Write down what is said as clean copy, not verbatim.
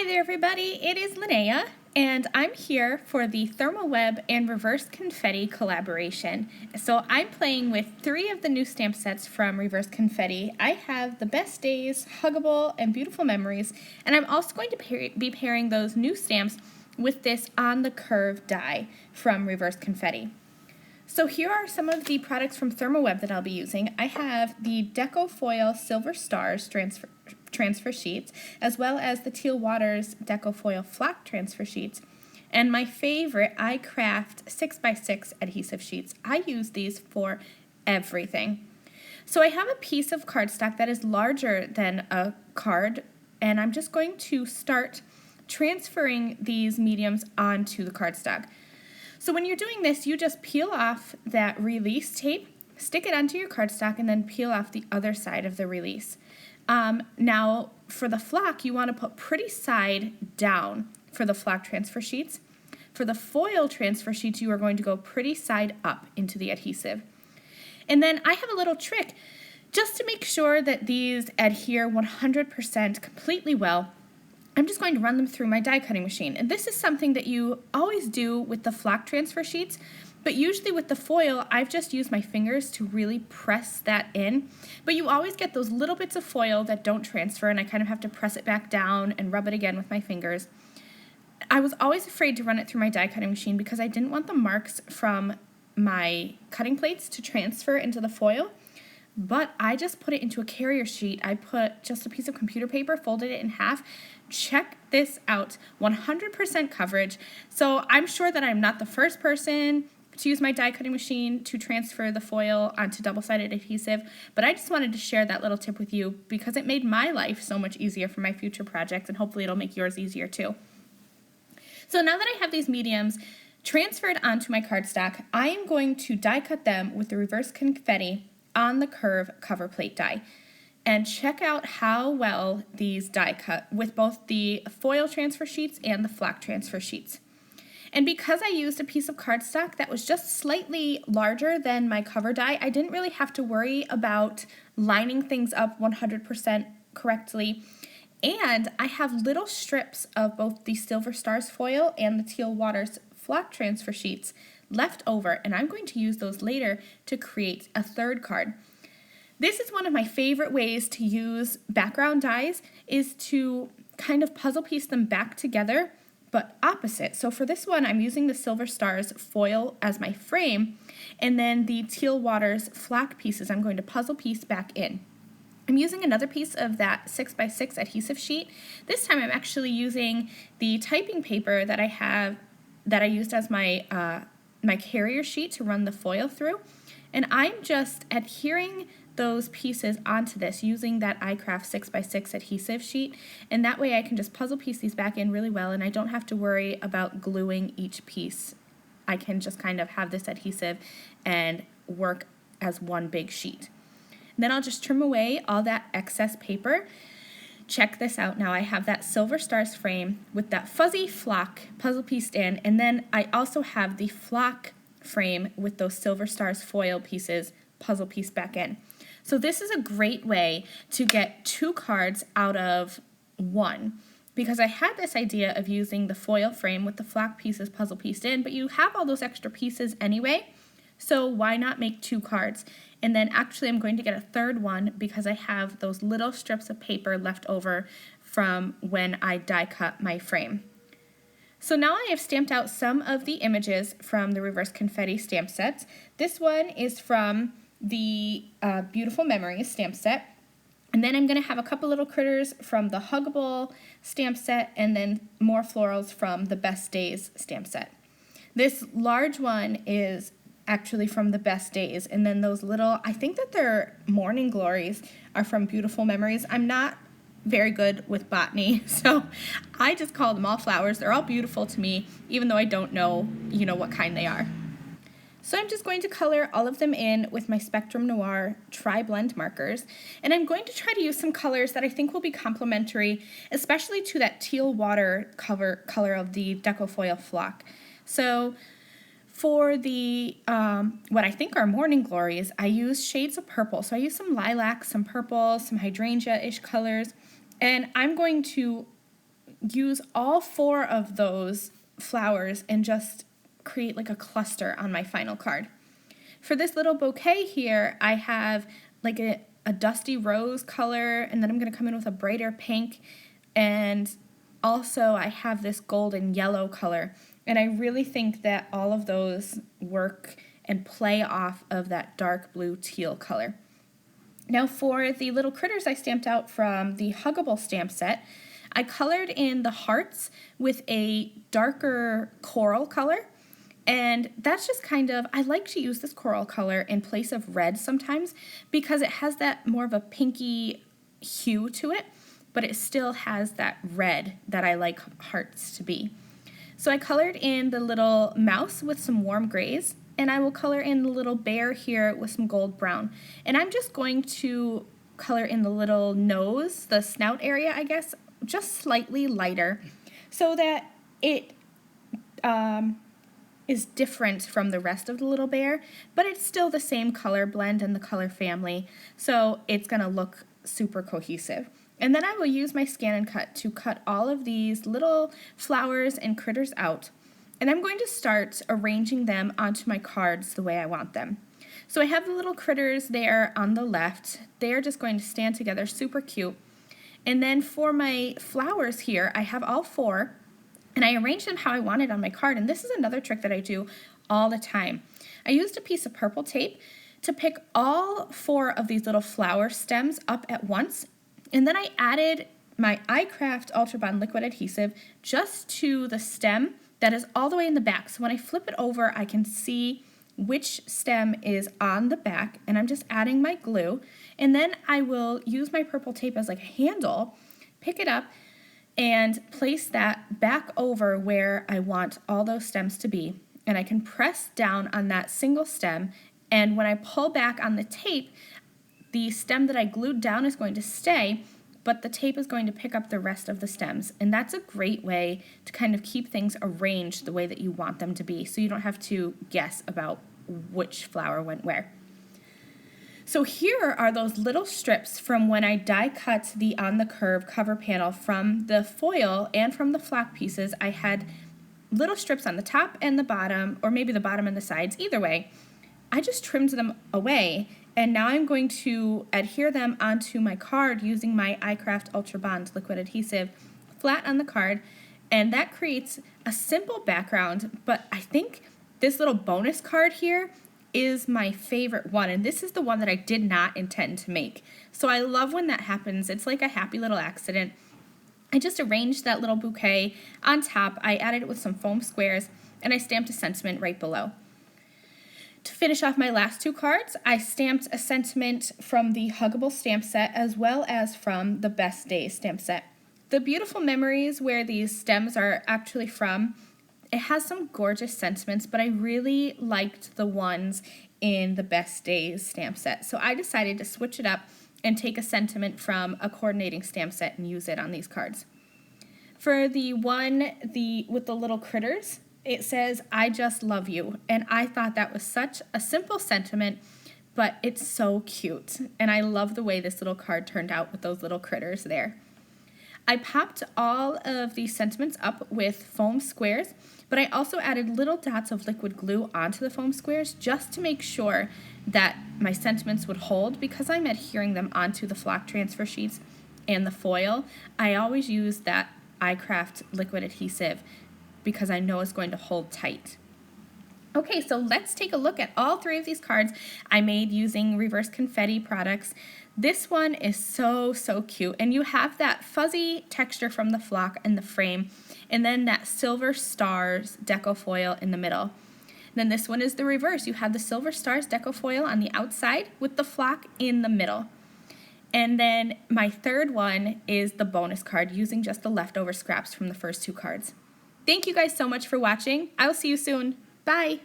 Hi there everybody, it is Linnea and I'm here for the ThermOWeb and Reverse Confetti collaboration. So I'm playing with 3 of the new stamp sets from Reverse Confetti. I have the Best Days, Huggable, and Beautiful Memories, and I'm also going to be pairing those new stamps with this On the Curve die from Reverse Confetti. So here are some of the products from ThermOWeb that I'll be using. I have the Deco Foil Silver Stars transfer sheets, as well as the Teal Waters Deco Foil Flock transfer sheets, and my favorite iCraft 6x6 adhesive sheets. I use these for everything. So I have a piece of cardstock that is larger than a card, and I'm just going to start transferring these mediums onto the cardstock. So when you're doing this, you just peel off that release tape, stick it onto your cardstock, and then peel off the other side of the release. Now, for the flock, you want to put pretty side down for the flock transfer sheets. For the foil transfer sheets, you are going to go pretty side up into the adhesive. And then I have a little trick just to make sure that these adhere 100% completely well. I'm just going to run them through my die cutting machine. And this is something that you always do with the flock transfer sheets, but usually with the foil, I've just used my fingers to really press that in. But you always get those little bits of foil that don't transfer, and I kind of have to press it back down and rub it again with my fingers. I was always afraid to run it through my die cutting machine because I didn't want the marks from my cutting plates to transfer into the foil. But I just put it into a carrier sheet. I put just a piece of computer paper, folded it in half. Check this out, 100% coverage. So I'm sure that I'm not the first person to use my die cutting machine to transfer the foil onto double-sided adhesive, but I just wanted to share that little tip with you because it made my life so much easier for my future projects, and hopefully it'll make yours easier too. So now that I have these mediums transferred onto my cardstock, I am going to die cut them with the Reverse Confetti On the Curve cover plate die. And check out how well these die cut with both the foil transfer sheets and the flock transfer sheets. And because I used a piece of cardstock that was just slightly larger than my cover die, I didn't really have to worry about lining things up 100% correctly. And I have little strips of both the Silver Stars foil and the Teal Waters flock transfer sheets left over, and I'm going to use those later to create a third card. This is one of my favorite ways to use background dies, is to kind of puzzle piece them back together, but opposite. So for this one, I'm using the Silver Stars foil as my frame, and then the Teal Waters flock pieces I'm going to puzzle piece back in. I'm using another piece of that 6x6 adhesive sheet. This time I'm actually using the typing paper that I used as my my carrier sheet to run the foil through, and I'm just adhering those pieces onto this using that iCraft 6x6 adhesive sheet, and that way I can just puzzle piece these back in really well, and I don't have to worry about gluing each piece. I can just kind of have this adhesive and work as one big sheet. And then I'll just trim away all that excess paper. Check this out now. I have that Silver Stars frame with that fuzzy flock puzzle pieced in, and then I also have the flock frame with those Silver Stars foil pieces puzzle pieced back in. So this is a great way to get 2 cards out of 1, because I had this idea of using the foil frame with the flock pieces puzzle pieced in, but you have all those extra pieces anyway, so why not make 2 cards? And then actually I'm going to get a third one because I have those little strips of paper left over from when I die cut my frame. So now I have stamped out some of the images from the Reverse Confetti stamp sets. This one is from the Beautiful Memories stamp set. And then I'm going to have a couple little critters from the Huggable stamp set, and then more florals from the Best Days stamp set. This large one is actually from the Best Days, and then those little, I think that they're Morning Glories, are from Beautiful Memories. I'm not very good with botany, so I just call them all flowers. They're all beautiful to me, even though I don't know, what kind they are. So I'm just going to color all of them in with my Spectrum Noir Tri-Blend markers, and I'm going to try to use some colors that I think will be complementary, especially to that teal water color of the Deco Foil flock. So for the, what I think are Morning Glories, I use shades of purple. So I use some lilac, some purple, some hydrangea-ish colors, and I'm going to use all 4 of those flowers and just create like a cluster on my final card. For this little bouquet here, I have like a dusty rose color, and then I'm going to come in with a brighter pink, and also I have this golden yellow color, and I really think that all of those work and play off of that dark blue teal color. Now for the little critters I stamped out from the Huggable stamp set, I colored in the hearts with a darker coral color, and that's just kind of, I like to use this coral color in place of red sometimes because it has that more of a pinky hue to it, but it still has that red that I like hearts to be. So I colored in the little mouse with some warm grays, and I will color in the little bear here with some gold brown. And I'm just going to color in the little nose, the snout area, I guess, just slightly lighter so that it is different from the rest of the little bear, but it's still the same color blend and the color family, so it's going to look super cohesive. And then I will use my Scan and Cut to cut all of these little flowers and critters out. And I'm going to start arranging them onto my cards the way I want them. So I have the little critters there on the left. They're just going to stand together, super cute. And then for my flowers here, I have all 4, and I arranged them how I wanted on my card. And this is another trick that I do all the time. I used a piece of purple tape to pick all 4 of these little flower stems up at once. And then I added my iCraft Ultra Bond liquid adhesive just to the stem that is all the way in the back. So when I flip it over, I can see which stem is on the back, and I'm just adding my glue. And then I will use my purple tape as like a handle, pick it up, and place that back over where I want all those stems to be. And I can press down on that single stem, and when I pull back on the tape, the stem that I glued down is going to stay, but the tape is going to pick up the rest of the stems. And that's a great way to kind of keep things arranged the way that you want them to be, so you don't have to guess about which flower went where. So here are those little strips from when I die cut the On the Curve cover panel from the foil and from the flock pieces. I had little strips on the top and the bottom, or maybe the bottom and the sides, either way. I just trimmed them away, and now I'm going to adhere them onto my card using my iCraft Ultra Bond liquid adhesive flat on the card, and that creates a simple background, but I think this little bonus card here is my favorite one, and this is the one that I did not intend to make. So I love when that happens. It's like a happy little accident. I just arranged that little bouquet on top. I added it with some foam squares, and I stamped a sentiment right below. To finish off my last 2 cards, I stamped a sentiment from the Huggable stamp set as well as from the Best Days stamp set. The beautiful memories where these stems are actually from, it has some gorgeous sentiments, but I really liked the ones in the Best Days stamp set. So I decided to switch it up and take a sentiment from a coordinating stamp set and use it on these cards. For the one with the little critters, it says, "I just love you." And I thought that was such a simple sentiment, but it's so cute. And I love the way this little card turned out with those little critters there. I popped all of these sentiments up with foam squares, but I also added little dots of liquid glue onto the foam squares just to make sure that my sentiments would hold. Because I'm adhering them onto the flock transfer sheets and the foil, I always use that iCraft liquid adhesive because I know it's going to hold tight. Okay, so let's take a look at all 3 of these cards I made using Reverse Confetti products. This one is so cute, and you have that fuzzy texture from the flock and the frame, and then that silver stars Deco Foil in the middle. Then this one is the reverse. You have the silver stars Deco Foil on the outside with the flock in the middle. And then my third one is the bonus card using just the leftover scraps from the first 2 cards. Thank you guys so much for watching. I will see you soon. Bye!